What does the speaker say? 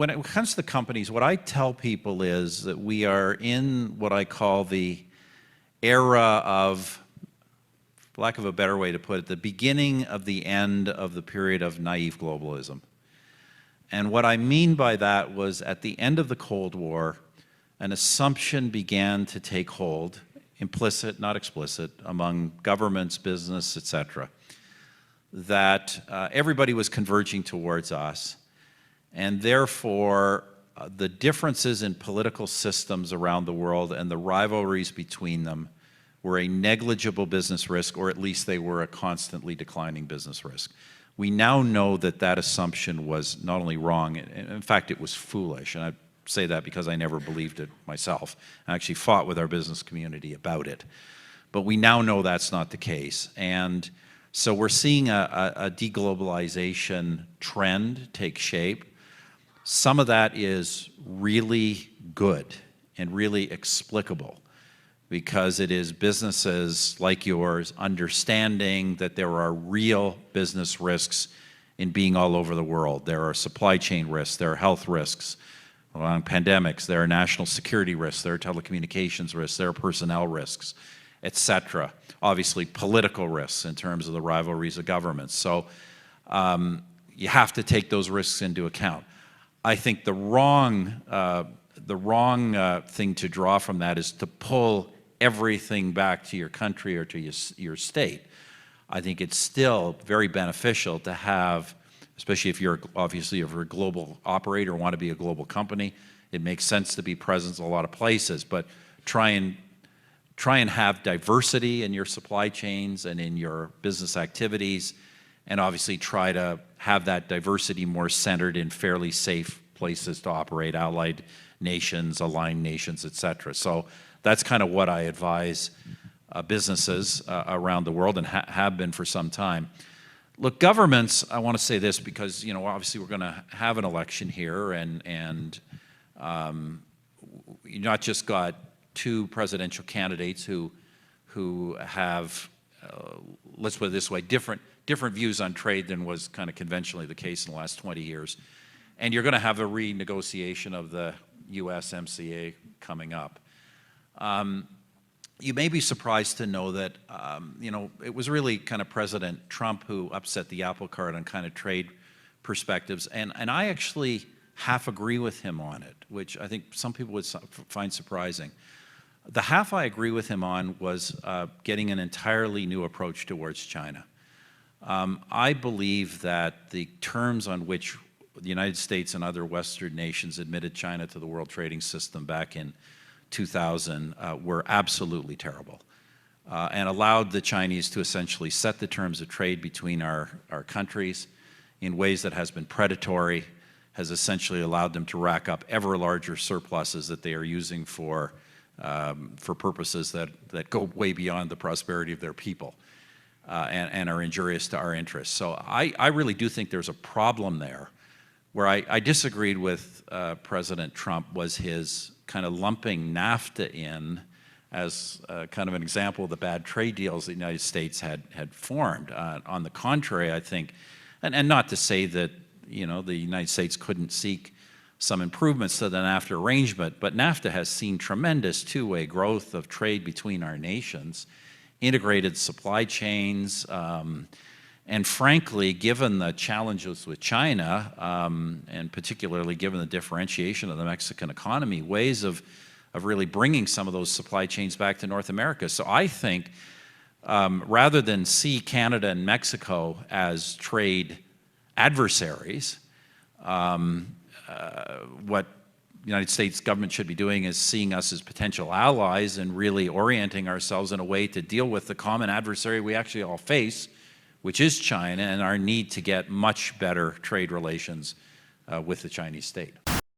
when it comes to the companies, what I tell people is that we are in what I call the era of, for lack of a better way to put it, the beginning of the end of the period of naive globalism. And what I mean by that was at the end of the Cold War, an assumption began to take hold, implicit, not explicit, among governments, business, etc., that everybody was converging towards us, and therefore the differences in political systems around the world and the rivalries between them were a negligible business risk, or at least they were a constantly declining business risk. We now know that that assumption was not only wrong, in fact, it was foolish, and I say that because I never believed it myself. I actually fought with our business community about it. But we now know that's not the case. And so we're seeing a deglobalization trend take shape. Some of that is really good and really explicable because it is businesses like yours understanding that there are real business risks in being all over the world. There are supply chain risks, there are health risks, along pandemics, there are national security risks, there are telecommunications risks, there are personnel risks, etc. Obviously, political risks in terms of the rivalries of governments. So you have to take those risks into account. I think the wrong thing to draw from that is to pull everything back to your country or to your state. I think it's still very beneficial to have, especially if you're obviously if you're a global operator, want to be a global company, it makes sense to be present in a lot of places, but try and have diversity in your supply chains and in your business activities, and obviously try to have that diversity more centered in fairly safe places to operate, allied nations, aligned nations, etc. So that's kind of what I advise businesses around the world and have been for some time. Look, governments, I want to say this because, you know, obviously we're going to have an election here, and you not just got two presidential candidates who have, let's put it this way, different views on trade than was kind of conventionally the case in the last 20 years. And you're going to have a renegotiation of the USMCA coming up. You may be surprised to know that, you know, it was really kind of President Trump who upset the apple cart on kind of trade perspectives. And I actually half agree with him on it, which I think some people would find surprising. The half I agree with him on was getting an entirely new approach towards China. I believe that the terms on which the United States and other Western nations admitted China to the world trading system back in 2000 were absolutely terrible and allowed the Chinese to essentially set the terms of trade between our countries in ways that has been predatory, has essentially allowed them to rack up ever larger surpluses that they are using for purposes that go way beyond the prosperity of their people and are injurious to our interests. So I really do think there's a problem there. Where I disagreed with President Trump was his kind of lumping NAFTA in as kind of an example of the bad trade deals the United States had formed. On the contrary, I think, and not to say that, you know, the United States couldn't seek some improvements to the NAFTA arrangement, but NAFTA has seen tremendous two-way growth of trade between our nations, integrated supply chains, and frankly, given the challenges with China, and particularly given the differentiation of the Mexican economy, ways of really bringing some of those supply chains back to North America. So I think rather than see Canada and Mexico as trade adversaries, what the United States government should be doing is seeing us as potential allies and really orienting ourselves in a way to deal with the common adversary we actually all face, which is China, and our need to get much better trade relations with the Chinese state.